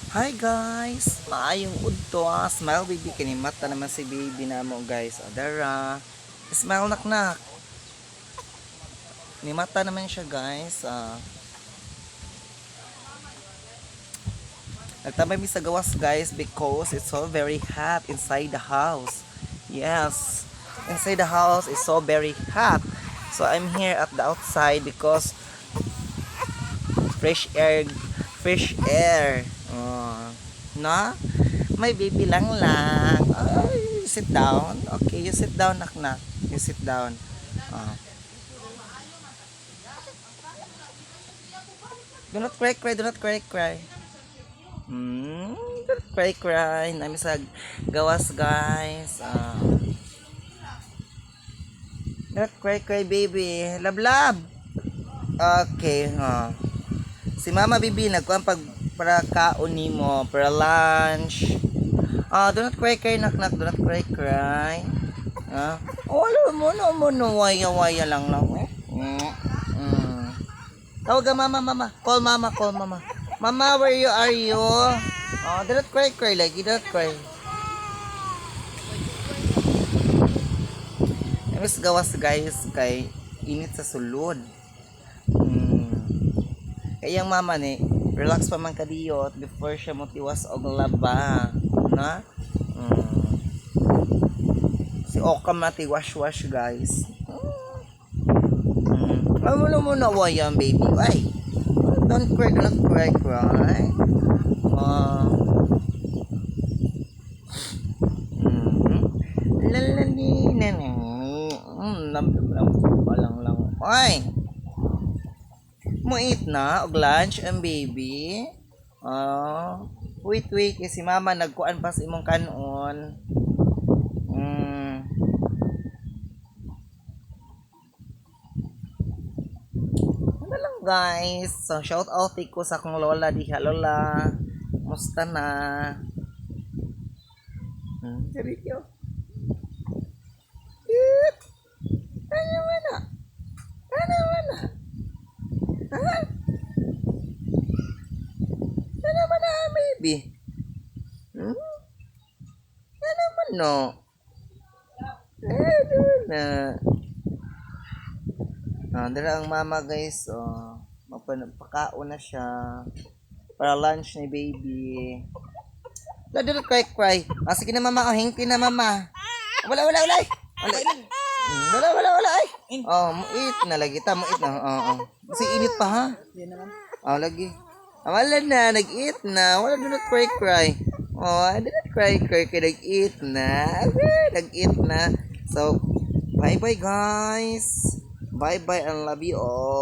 Hi guys! Maayong udto Smile baby. Kinimata naman si baby na mo guys. Adara. Smile naknak. Nimata naman siya guys. Nagtambay mi sa gawas guys because it's so very hot inside the house. Yes. Inside the house is so very hot. So I'm here at the outside because fresh air. Fresh air. Na? May baby lang. Ay, sit down. Okay, you sit down, naknak. You sit down. Oh. Do not cry, cry. Do not cry, cry. Do not cry, cry. Nami sa gawas, guys. Do not cry, cry, baby. Love, love. Okay, si Mama Bibi nagkuhan para kaon nimo para lunch. Do not cry, cry, naknak. Do not cry, cry. Wala mo no, waya lang lang. Tawag ka mama, mama. Call mama, call mama. Mama, where you are you? Do not cry, cry lagi. Do not cry. Mas gawas guys kay init sa sulod. Kaya yung mama ni relax pa man kadiyot before siya motiwas og laba na si Oka mati wash guys. Ano mo na wayang baby ay don't cry lalali na lang ay muit na og lunch ang baby. Wait si mama nagkuan pa sa imong kanon. Ano lang guys. So shout out ko sa akong lola diha. Lola, musta na? Seryo. Ano man na? Ano man na, baby? Ano man no? Ano na? Dala ang mama guys. Magpakaon na siya para lunch ni baby. Don't cry. Sige na mama. Hingti na mama. Wala. Wala. Ay. Muit na lagi ta. Muit na. Kasi init pa ha. Lagi. Wala na. Nag-eat na. Wala, do not cry. Do not cry. Kaya nag-eat na. Nag-eat na. So, bye guys. Bye. I love you all.